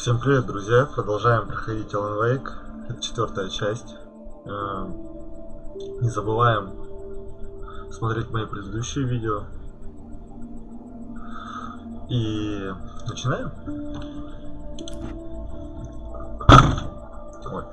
Всем привет, друзья! Продолжаем проходить Alan Wake. Это 4-я часть. Не забываем смотреть мои предыдущие видео. И начинаем. Ой.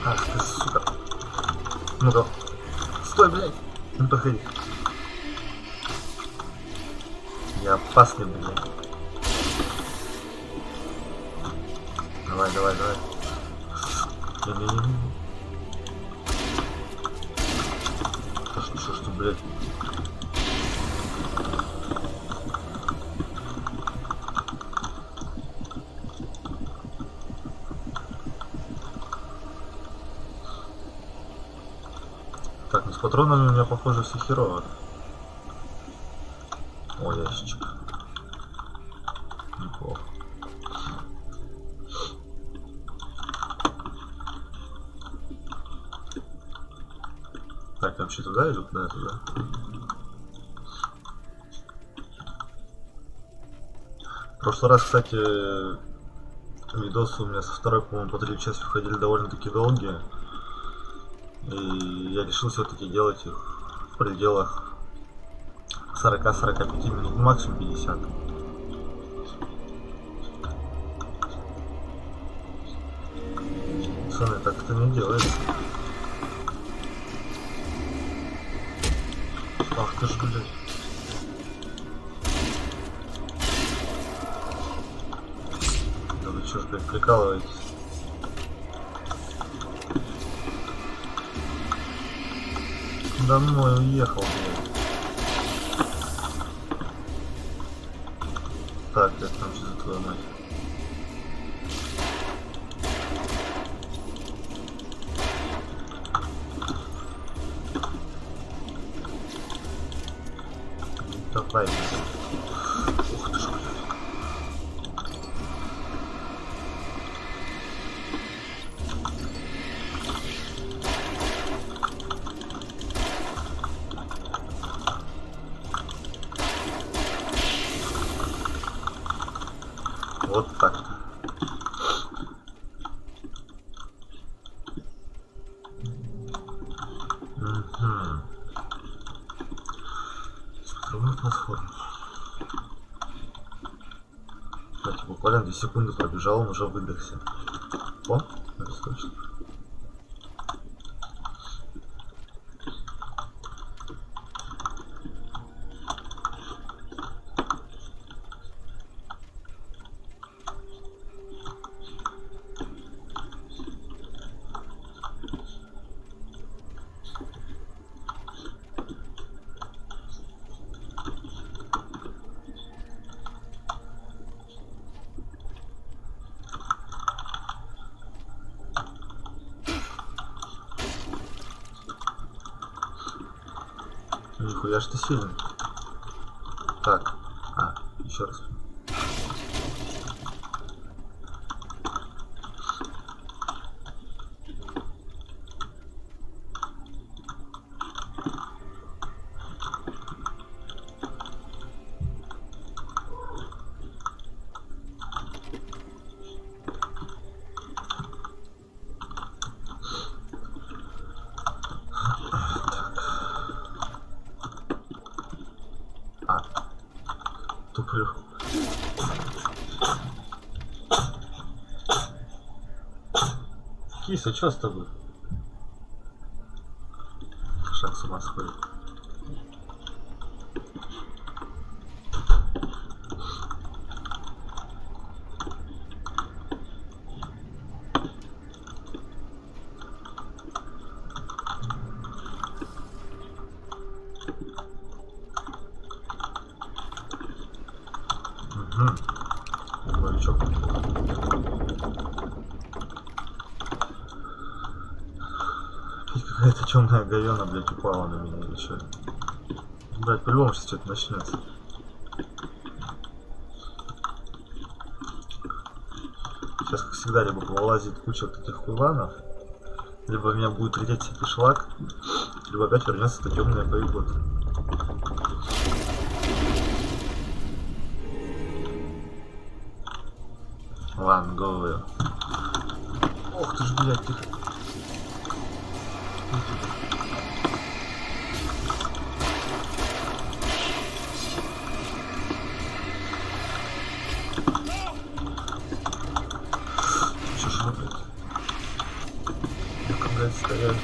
Ах ты, сука. Ну-ка. Стой, блядь. Не подходи. Я опасный, блядь. Давай. Не-не-не. Что, блядь? Так, ну с патронами у меня, похоже, все херово. О, ящичек. Неплохо. Так, я вообще туда иду? Да, туда. В прошлый раз, кстати, видосы у меня со второй, по-моему, по 3 части выходили довольно-таки долгие. И я решил все-таки делать их в пределах 40-45 минут, максимум 50. Пацаны, так это не делается. Ах ты ж, блядь. Да вы чё ж, блядь, прикалываетесь? Домой уехал, блядь. Так, это там что за твою мать? Давай, блядь. Ух ты ж, блядь. Вот так. Струмный платформ. Кстати, буквально 2 секунды пробежал, он уже выдохся. О, это точно. Нихуя ж ты сильный. Так, еще раз. Туплю. Киса, что с тобой? Шаг с ума сходит. Новичок. Какая-то темная говёна, блядь, упала на меня или что? Блядь, по-любому сейчас что-то начнется. Сейчас, как всегда, либо повылазит куча вот этих хуйланов, либо меня будет лететь всякий шлак, либо опять вернется эта темная боегота. Ладно, говорю. Ох ты ж, блядь, ты... Чё ж вы, блядь? Ну-ка, блядь, стоять.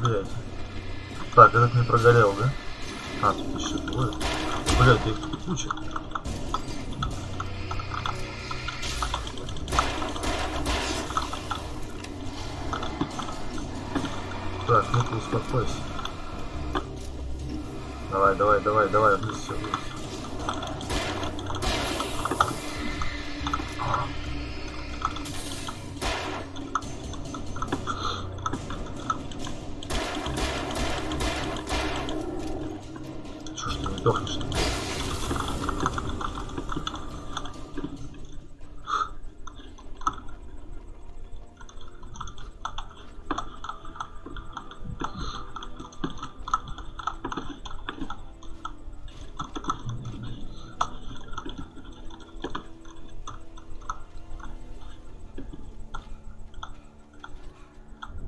Блять. Так, этот не прогорел, да? А, тут еще двое. Блять, их тут куча. Так, ну-ка успокойся. Давай, давай, давай, давай, вниз все, вниз. Сдохнешь.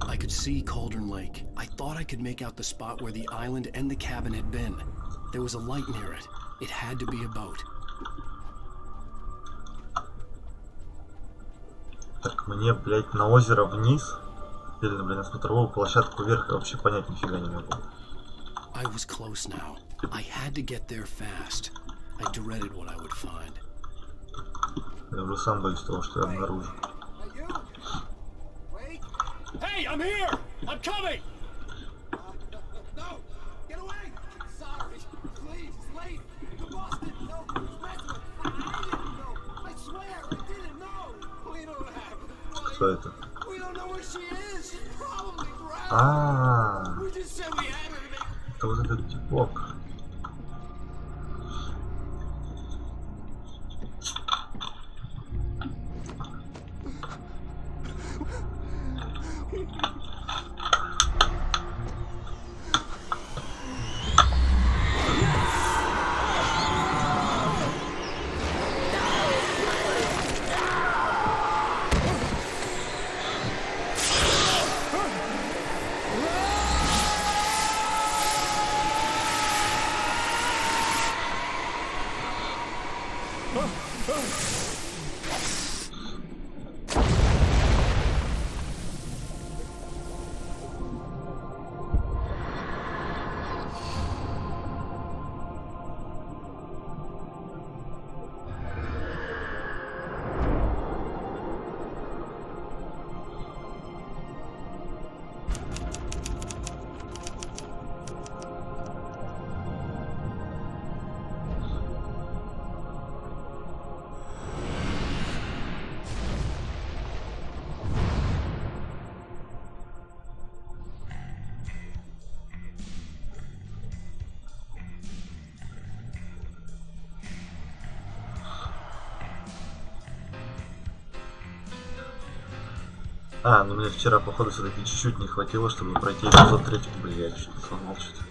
I could see Cauldron Lake. I thought I could make out the spot where the island and the cabin had been. There was a light near it. It had to be a boat. Так, мне, блядь, на озеро вниз или, блядь, на смотровую площадку вверх, я вообще понять нифига не могу. I was close now. I had to get there fast. I dreaded what I would find. Я уже сам боюсь того, что я обнаружу. Hey, I'm here! I'm coming! No! Get away! Sorry! Please, it's late! The boss didn't know who was messing with. I didn't know! I swear, I didn't know! We don't have... Что это? We don't know where she is! She's probably drowned! А-а-а! We just said we had her to make... Это вот этот типок. А, ну мне вчера, походу, все-таки чуть-чуть не хватило, чтобы пройти эпизод 3. Блять, что-то сломал что-то.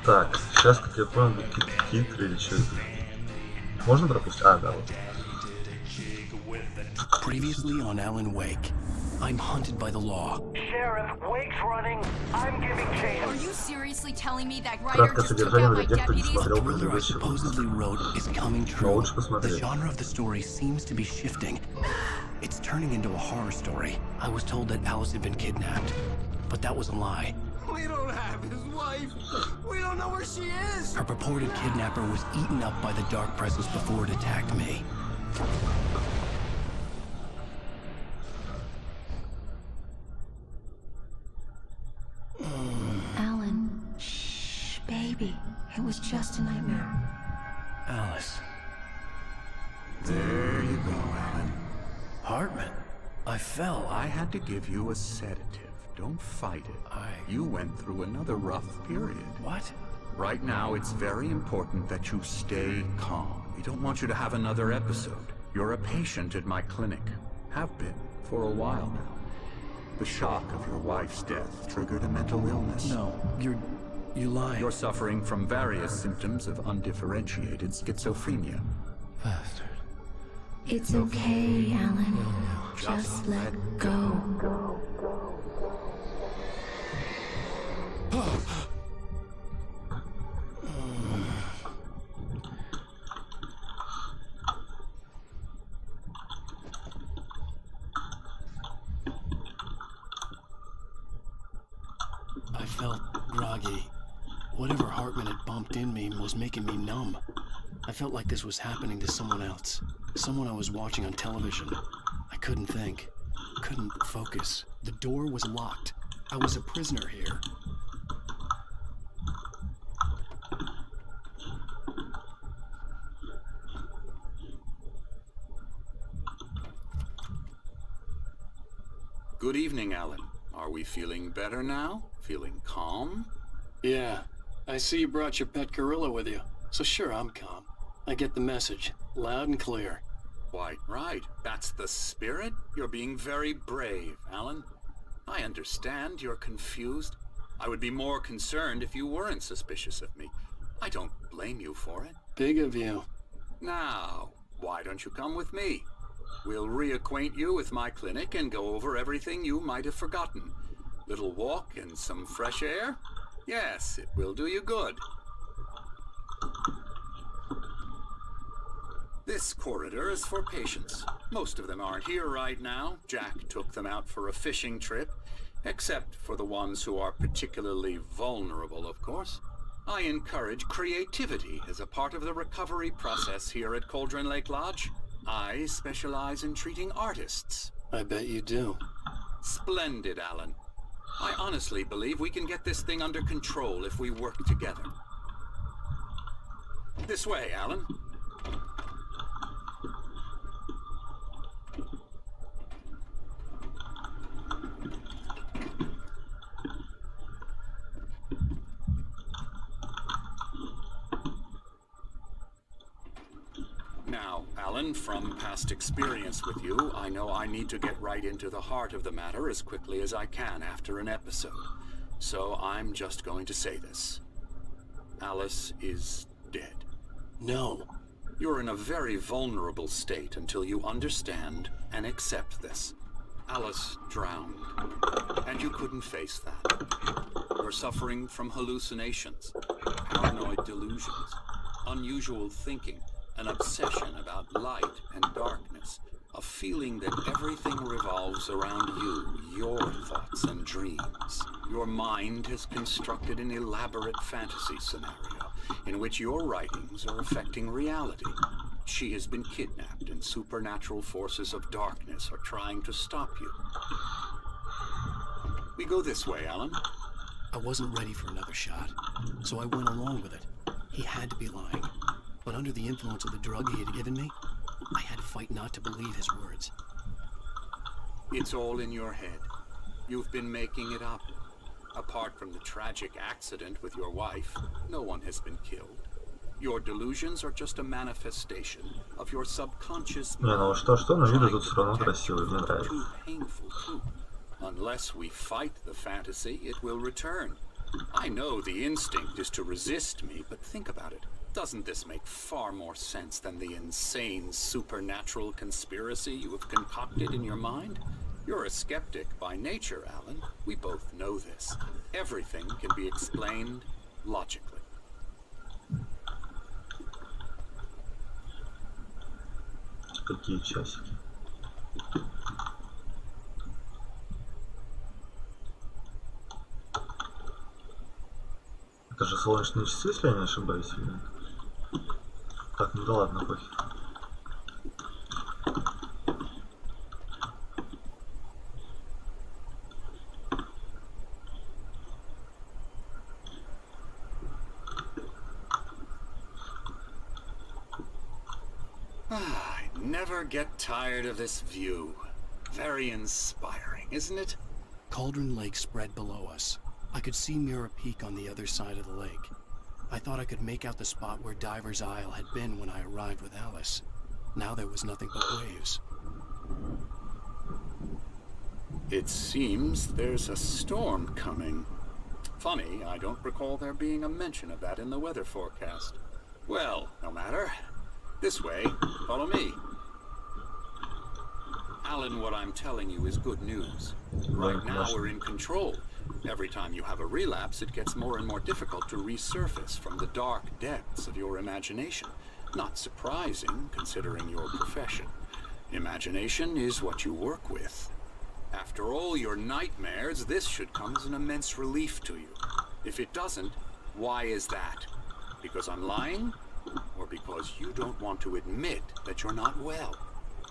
Так, сейчас, как я понял, будет какие-то титры или что. Можно пропустить? А, да, вот. Previously on Alan Wake, I'm hunted by the law. Sheriff, Wake's running. I'm giving chase. Are you seriously telling me that writer Краткое just took содержание out для my тех, кто не deputies? смотрел Thriller I предыдущий выпуск. supposedly wrote is coming Но true. лучше The посмотреть. genre of the story seems to be shifting. It's turning into a horror story. I was told that Alice had been kidnapped, but that was a lie. We don't have his wife. We don't know where she is. Her purported kidnapper was eaten up by the dark presence before it attacked me. Alan, shh, baby. It was just a nightmare. Alice. There you go, Alan. Hartman. I fell. I had to give you a sedative. Don't fight it. You went through another rough period. What? Right now, it's very important that you stay calm. We don't want you to have another episode. You're a patient at my clinic. Have been for a while now. The shock of your wife's death triggered a mental illness. No, you're lying. You're suffering from various symptoms of undifferentiated schizophrenia. Bastard. It's okay, Alan. Just let go. I felt groggy. Whatever Hartman had bumped in me was making me numb. I felt like this was happening to someone else. Someone I was watching on television. I couldn't think. Couldn't focus. The door was locked. I was a prisoner here. Good evening, Alan. Are we feeling better now? Feeling calm? Yeah. I see you brought your pet gorilla with you. So sure, I'm calm. I get the message. Loud and clear. Quite right. That's the spirit. You're being very brave, Alan. I understand you're confused. I would be more concerned if you weren't suspicious of me. I don't blame you for it. Big of you. Now, why don't you come with me? We'll reacquaint you with my clinic and go over everything you might have forgotten. Little walk and some fresh air? Yes, it will do you good. This corridor is for patients. Most of them aren't here right now. Jack took them out for a fishing trip, except for the ones who are particularly vulnerable, of course. I encourage creativity as a part of the recovery process here at Cauldron Lake Lodge. I specialize in treating artists. I bet you do. Splendid, Alan. I honestly believe we can get this thing under control if we work together. This way, Alan. Now, Alan, from past experience with you, I know I need to get right into the heart of the matter as quickly as I can after an episode. So I'm just going to say this. Alice is dead. No. You're in a very vulnerable state until you understand and accept this. Alice drowned, and you couldn't face that. You're suffering from hallucinations, paranoid delusions, unusual thinking, an obsession about light and darkness, a feeling that everything revolves around you, your thoughts and dreams. Your mind has constructed an elaborate fantasy scenario in which your writings are affecting reality. She has been kidnapped and supernatural forces of darkness are trying to stop you. We go this way, Alan. I wasn't ready for another shot, so I went along with it. He had to be lying. But under the influence of the drug he had given me, I had to fight not to believe his words. It's all in your head. You've been making it up. Apart from the tragic accident with your wife, no one has been killed. Your delusions are just a manifestation of your subconscious Не, ну что, но виды тут все равно красивые, мне нравится. Too painful truth. Unless we fight the fantasy, it will return. I know the instinct is to resist me, but think about it. Doesn't this make far more sense than the insane supernatural conspiracy you have concocted in your mind? You're a skeptic by nature, Alan. We both know this. Everything can be explained logically. Какие часики? Это же солнечные часы, если я не ошибаюсь, или нет? Так, ну да ладно, похер. I never get tired of this view. Very inspiring, isn't it? Cauldron Lake spread below us. I could see Mirror Peak on the other side of the lake. I thought I could make out the spot where Diver's Isle had been when I arrived with Alice. Now there was nothing but waves. It seems there's a storm coming. Funny, I don't recall there being a mention of that in the weather forecast. Well, no matter. This way, follow me. Alan, what I'm telling you is good news. Right now we're in control. Every time you have a relapse, it gets more and more difficult to resurface from the dark depths of your imagination. Not surprising, considering your profession. Imagination is what you work with. After all your nightmares, this should come as an immense relief to you. If it doesn't, why is that? Because I'm lying? Or because you don't want to admit that you're not well?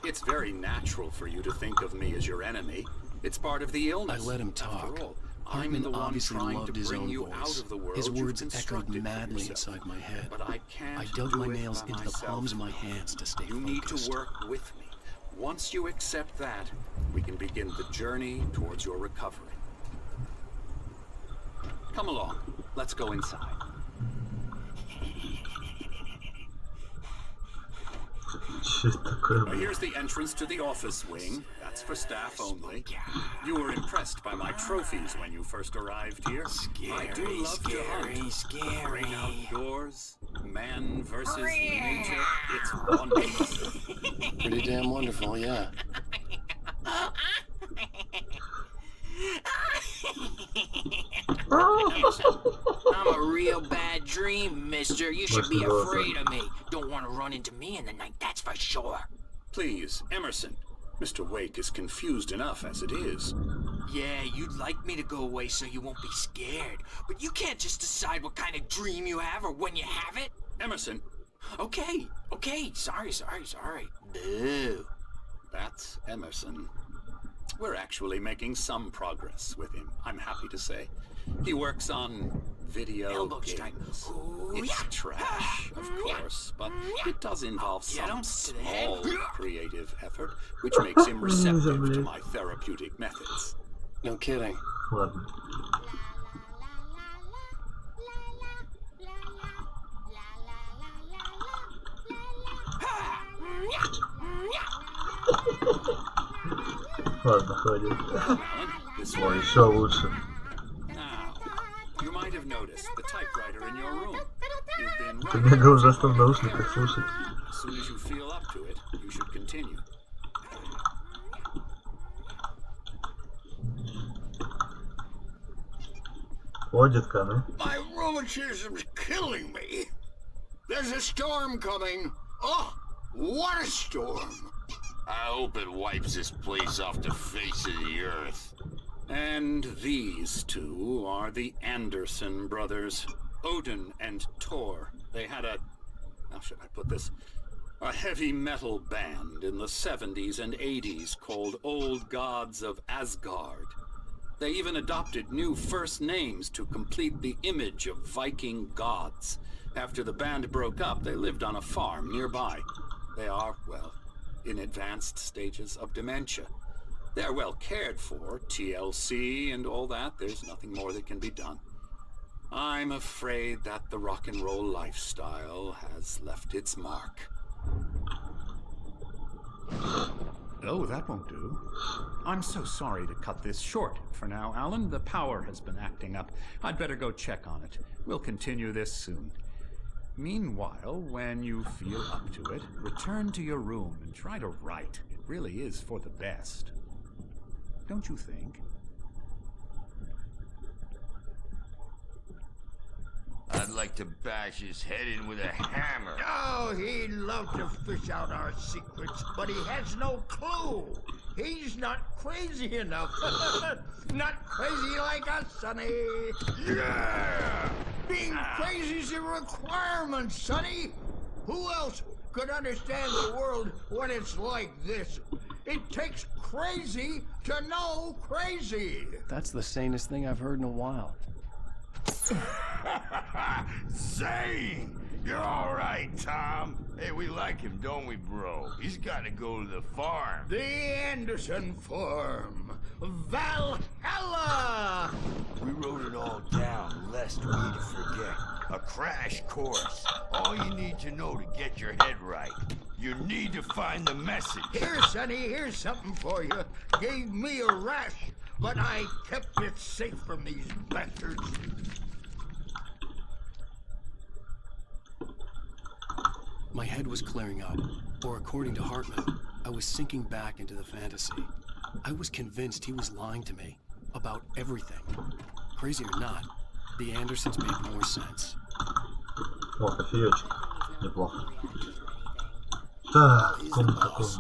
It's very natural for you to think of me as your enemy. It's part of the illness. I let him talk. After all, I'm the Hartman one obviously trying loved to his bring own you out voice. of the world His you've words echoed constructed for madly yourself. inside my head. But I can't I dug do my it nails by into the myself. palms of my hands to stay You need focused. to work with me. Once you accept that, we can begin the journey towards your recovery. Come along. Let's go inside. Че это такое, Now, блин? here's the entrance to the office wing. That's for staff only. You were impressed by my trophies when you first arrived here. I do love to hunt. Great outdoors, man versus nature. It's wonderful. Pretty damn wonderful, yeah. I'm a real bad dream, mister. You should be afraid of me. Don't want to run into me in the night, that's for sure. Please, Emerson. Mr. Wake is confused enough as it is. Yeah, you'd like me to go away so you won't be scared. But you can't just decide what kind of dream you have or when you have it. Emerson, Okay, sorry. Boo. that's Emerson. We're actually making some progress with him, I'm happy to say. He works on video Elbow strike. games. Ooh, It's yeah. trash, of course, but it does involve Get some him to the head. small creative effort, which makes him receptive to my therapeutic methods. No kidding. Ладно. Ладно, хватит. Alan, this О, way. еще лучше. Now, you might have noticed the typewriter in your room. You've been Это writing мега ужасно в наушниках слушать. As soon as you feel up to it, you should continue. О, детка, ну. My rheumatism's killing me. There's a storm coming. Oh, what a storm. I hope it wipes this place off the face of the earth. And these two are the Anderson brothers, Odin and Thor. They had how should I put this? A heavy metal band in the 70s and 80s called Old Gods of Asgard. They even adopted new first names to complete the image of Viking gods. After the band broke up, they lived on a farm nearby. They are, well, in advanced stages of dementia. They're well cared for, TLC and all that. There's nothing more that can be done. I'm afraid that the rock and roll lifestyle has left its mark. Oh, that won't do. I'm so sorry to cut this short for now, Alan. The power has been acting up. I'd better go check on it. We'll continue this soon. Meanwhile, when you feel up to it, return to your room and try to write. It really is for the best. Don't you think? I'd like to bash his head in with a hammer. Oh, he'd love to fish out our secrets, but he has no clue. He's not crazy enough. Not crazy like us, Sonny. Yeah! Being crazy's a requirement, Sonny. Who else could understand the world when it's like this? It takes crazy to know crazy. That's the sanest thing I've heard in a while. Zane! You're all right, Tom. Hey, we like him, don't we, bro? He's got to go to the farm. The Anderson Farm. Valhalla! We wrote it all down, lest we forget. A crash course. All you need to know to get your head right. You need to find the message. Here, Sonny, here's something for you. Gave me a rash, but I kept it safe from these bastards. My head was clearing up, or according to Hartman, I was sinking back into the fantasy. I was convinced he was lying to me about everything. Crazy or not, the Andersons made more sense. О, кофеечек. Неплохо. Так, комната.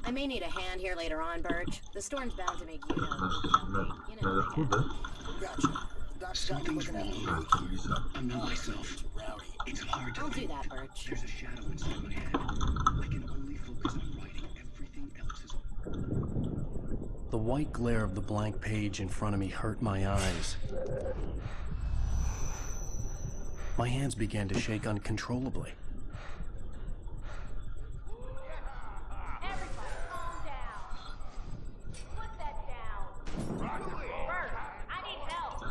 I may need a hand here later on, Birch. The storm's bound to make you Наверху, да? Something's wrong. I'm not myself. It's hard to I'll do think. that, Birch. There's a shadow inside my head. I can only focus on writing. Everything else is... The white glare of the blank page in front of me hurt my eyes. My hands began to shake uncontrollably. Everybody, calm down. Put that down. Birch, I need help.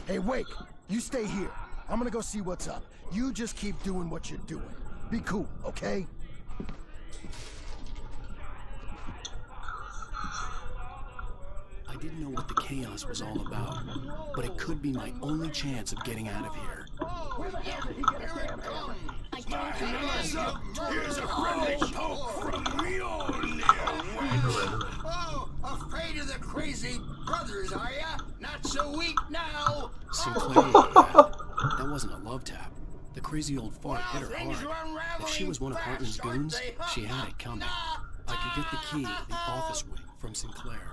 Hey, Wake, you stay here. I'm gonna go see what's up. You just keep doing what you're doing. Be cool, okay? I didn't know what the chaos was all about, but it could be my only chance of getting out of here. Here's a friendly poke from Mjolnir. Oh, afraid of the crazy brothers, are ya? Not so weak now. Sinclair, that wasn't a love tap. The crazy old fart hit her hard. If she was one of Hartman's goons, she had it coming. I could get the key to the office wing from Sinclair.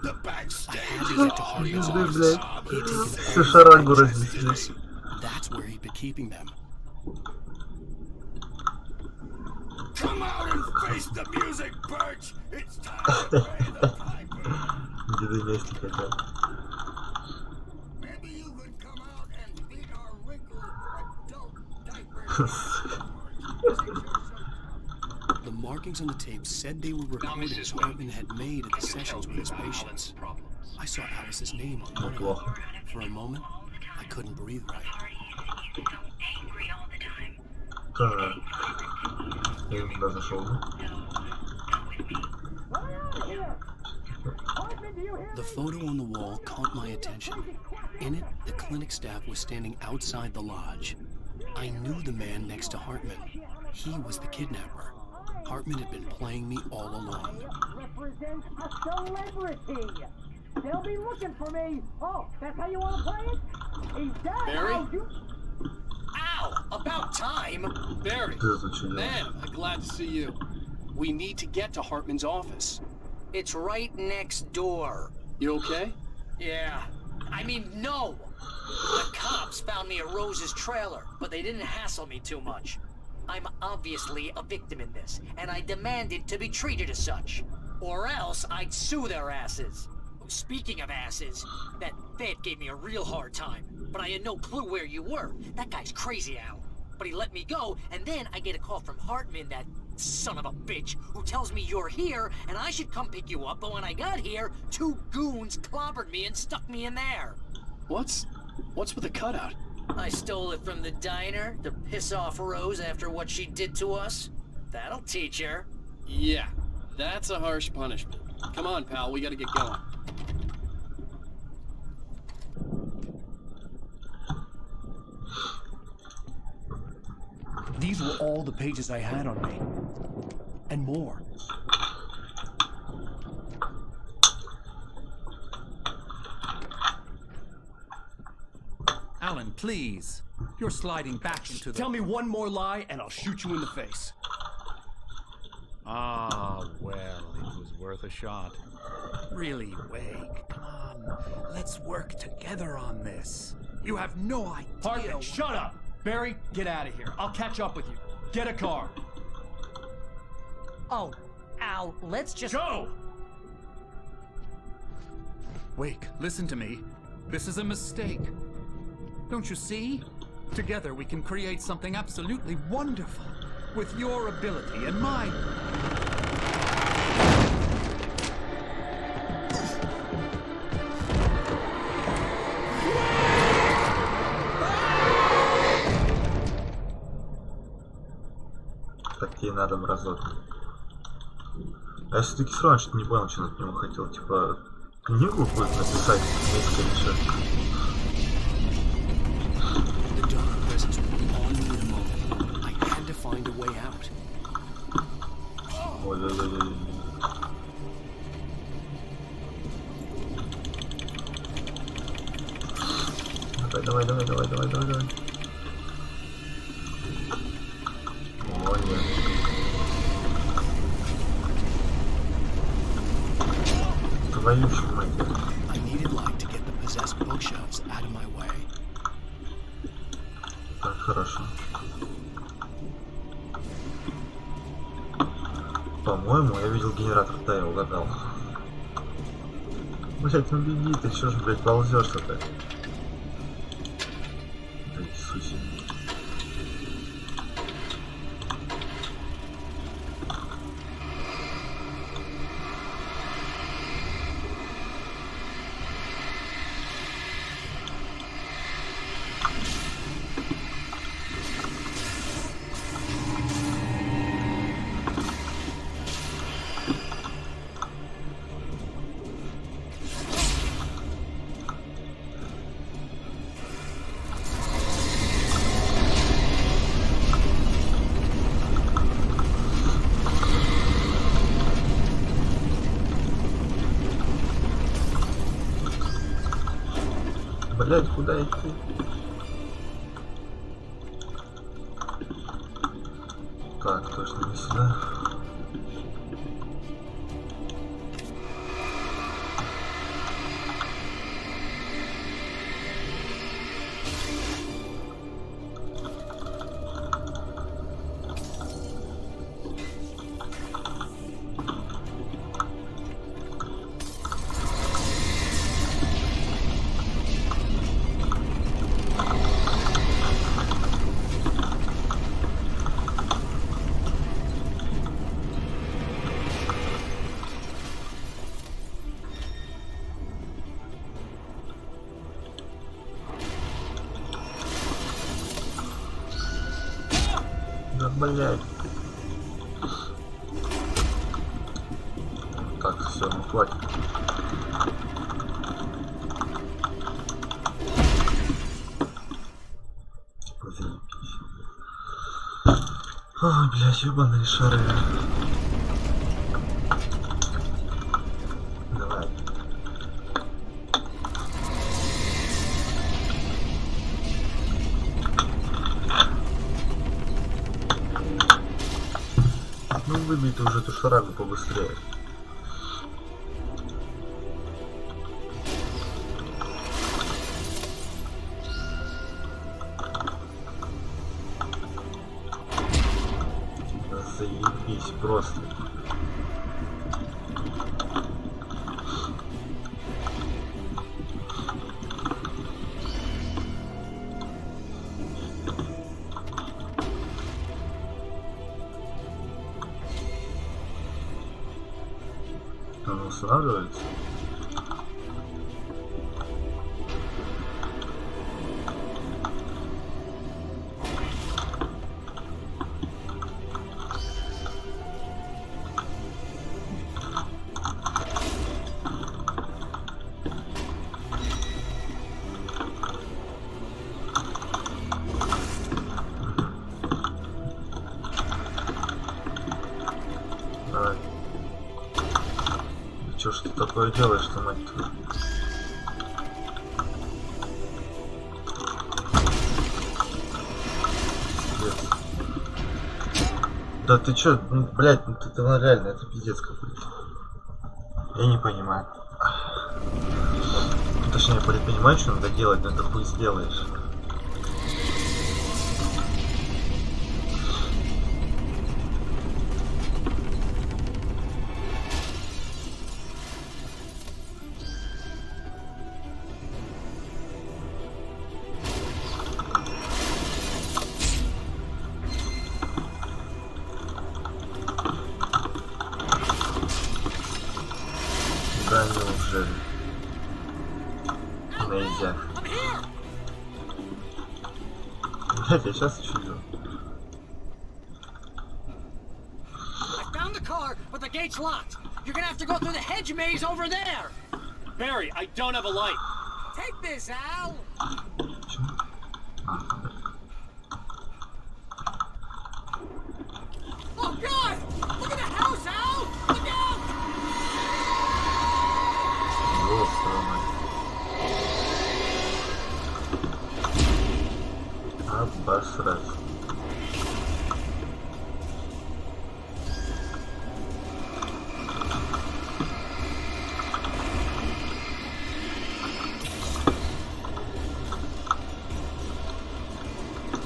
The backstage. I had to get to Hartman's office. He had taken Всю шарагу разнесли. That's where he'd been keeping them. Come out and face the music, Birch. It's time to pay the piper. Деды вместе хотят. Maybe you could come out and beat our wrinkled adult diapers. The markings on the tape said they were recordings Hartman had made at the sessions with his patients. I saw Alice's name on one of them. For a moment, I couldn't breathe right. Так. Я туда зашел. The photo on the wall caught my attention. In it, the clinic staff was standing outside the lodge. I knew the man next to Hartman. He was the kidnapper. Hartman had been playing me all along. Represents a celebrity. They'll be looking for me. Oh, that's how you want to play it? He's dead. Barry? Ow! About time! Barry, man, I'm glad to see you. We need to get to Hartman's office. It's right next door. You okay? Yeah. I mean, no! The cops found me at Rose's trailer, but they didn't hassle me too much. I'm obviously a victim in this, and I demanded to be treated as such. Or else I'd sue their asses. Speaking of asses, that vet gave me a real hard time, but I had no clue where you were. That guy's crazy, Al. But he let me go, and then I get a call from Hartman, that son of a bitch, who tells me you're here, and I should come pick you up, but when I got here, 2 goons clobbered me and stuck me in there. What's with the cutout? I stole it from the diner to piss off Rose after what she did to us. That'll teach her. Yeah, That's a harsh punishment. Come on, pal, we gotta get going. These were all the pages I had on me. And more. Alan, please. You're sliding back into the... Tell me one more lie and I'll shoot you in the face. Ah, well, it was worth a shot. Really, Wake, come on. Let's work together on this. You have no idea... Hartman, shut up! Barry, get out of here. I'll catch up with you. Get a car. Oh, Al, let's just... Go! Wake, listen to me. This is a mistake. Don't you see? Together we can create something absolutely wonderful. With your ability and mine. Так ей надо, мразот. А я все-таки все равно что-то не понял, что он от него хотел. Типа, книгу будет написать вместе или что? Ой-ой-ой-ой. Давай. О, нет. Твою ж мать. Так, хорошо. По-моему, я видел генератор, да, я угадал. Блять, ну беги, ты чё ж, блять, ползёшь-то так? Да Иисусе. Блять, куда идти? Так, точно не сюда. Да, блядь. Так, все, ну хватит. Заебись. Ой, блядь, ебаные шары. Давай. Ну выбей ты уже эту шарагу побыстрее. Да заебись просто. Он устанавливается. Чё ж ты такое делаешь-то, мать твою? Да ты чё, ну, блядь, ну ты реально, это пиздец какой-то. Я не понимаю. Точнее, я понимаю, что надо делать, но это хуй сделаешь. Да неужели? Ниндзя. Блять, я сейчас чую. I found the car, but the gate's locked. You're gonna have to go through the hedge maze over there. Barry, I don't have a light. Take this, Al. Oh God! Look at the house, Al! Look out! Обосрать.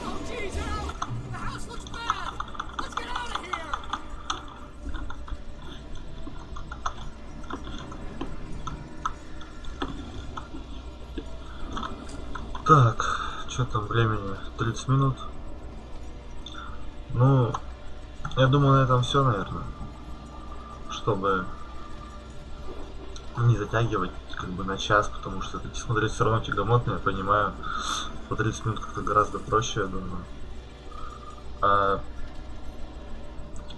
Oh jeez, Al! The house looks bad. Let's get out of here. Так, что там времени? 30 минут. Ну, я думаю, на этом все, наверное. Чтобы не затягивать как бы на час, потому что это смотреть все равно тягомотно, я понимаю. По 30 минут как-то гораздо проще, я думаю.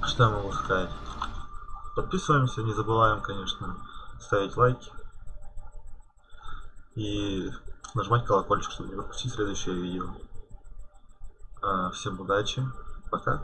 Что я могу сказать? Подписываемся, не забываем, конечно, ставить лайки. И нажимать колокольчик, чтобы не пропустить следующее видео. Всем удачи, пока.